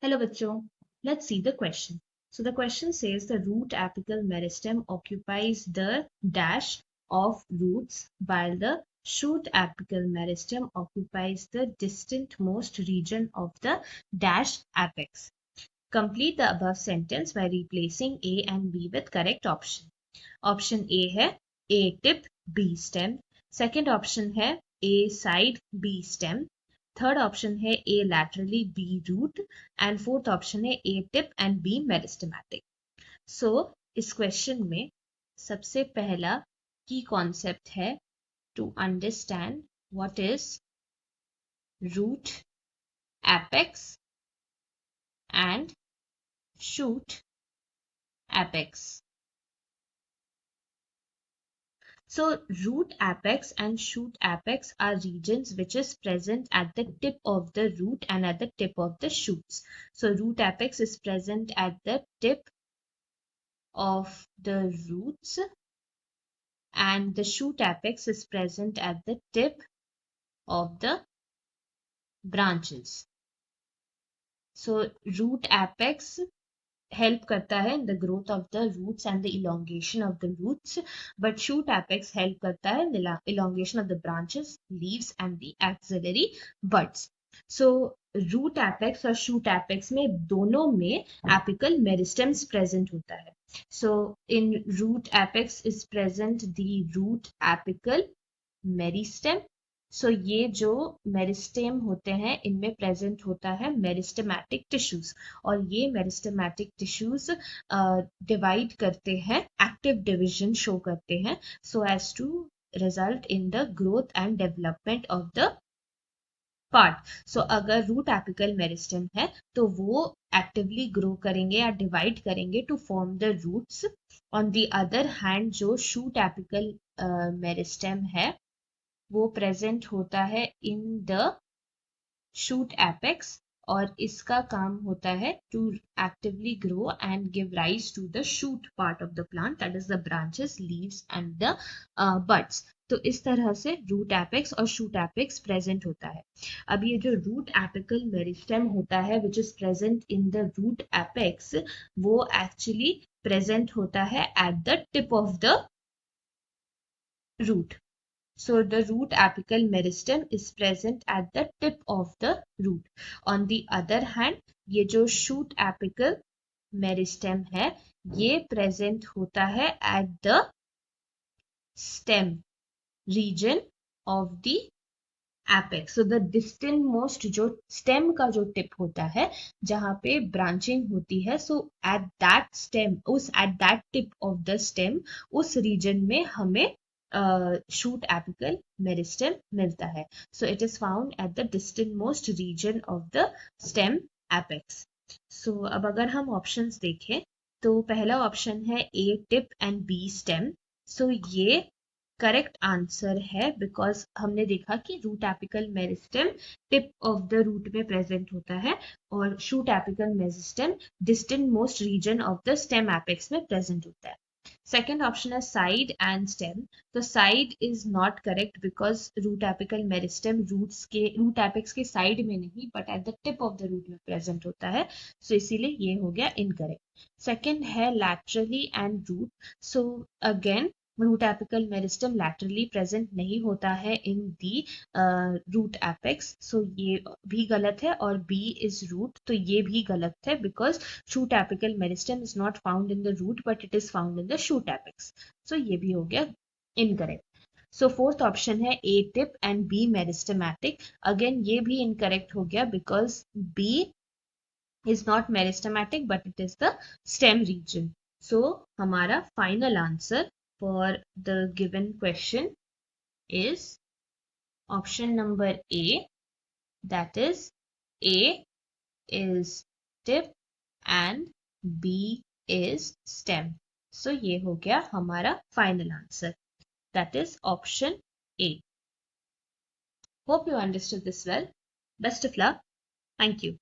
Hello बच्चों, let's see the question. So the question says the root apical meristem occupies the dash of roots while the shoot apical meristem occupies the distant most region of the dash apex. Complete the above sentence by replacing A and B with correct option. Option A है A tip B stem. Second option है A side B stem. Third option है A laterally B root and fourth option है A tip and B meristematic. So इस question में सबसे पहला की concept है to understand what is root apex and shoot apex. So root apex and shoot apex are regions which is present at the tip of the root and at the tip of the shoots. So root apex is present at the tip of the roots and the shoot apex is present at the tip of the branches. So root apex help करता है in the growth of the roots and the elongation of the roots, but shoot apex help करता है in the elongation of the branches, leaves and the axillary buds. So root apex और shoot apex में दोनों में apical meristems present होता है. So in root apex is present the root apical meristem. So ये जो मेरिस्टेम होते हैं इनमें प्रेजेंट होता है मेरिस्टेमैटिक टिश्यूज और ये मेरिस्टेमैटिक टिश्यूज डिवाइड करते हैं, एक्टिव डिवीजन शो करते हैं so as to result in the growth and development of the part. So अगर रूट एपिकल मेरिस्टेम है तो वो एक्टिवली ग्रो करेंगे या डिवाइड करेंगे to form the roots. On the other hand जो शूट एपिकल मेरिस्टेम है वो प्रेजेंट होता है इन द शूट एपेक्स और इसका काम होता है to actively grow and give rise to the shoot part of the plant, that is the branches, leaves and the buds. तो इस तरह से रूट एपेक्स और शूट एपेक्स प्रेजेंट होता है. अब ये जो रूट एपिकल मेरिस्टेम होता है which is present in the root apex वो एक्चुअली प्रेजेंट होता है at the tip of the root. So the root apical meristem is present at the tip of the root. On the other hand, ये जो shoot apical meristem है ये present होता है at the stem region of the apex. So the distant most जो stem का जो tip होता है जहाँ पे branching होती है, so at that stem at that tip of the stem उस region में हमें shoot apical meristem मिलता है. So it is found at the distant most region of the stem apex. So अब अगर हम options देखें तो पहला option है A tip and B stem. So ये करेक्ट आंसर है बिकॉज हमने देखा कि root apical meristem tip of the root में प्रेजेंट होता है और shoot apical meristem distant most region of the stem apex में प्रेजेंट होता है. Second option is side and stem. तो side is not correct because root apical meristem root apex के side में नहीं but at the tip of the root में present होता है. So इसीलिए ये हो गया incorrect. Second है laterally and root. So again root apical meristem laterally present नहीं होता है इन दी रूट एपेक्स. सो ये भी गलत है और बी इज रूट तो ये भी गलत है because shoot apical meristem is not found in the root but it is found in the shoot apex. So ये भी हो गया इनकरेक्ट. सो फोर्थ ऑप्शन है A tip and B meristematic. Again ये भी इनकरेक्ट हो गया because B is not meristematic but it is the stem region. So हमारा final answer for the given question is option number A, that is A is tip and B is stem. So ये हो गया हमारा final answer, that is option A. Hope you understood this well. Best of luck. Thank you.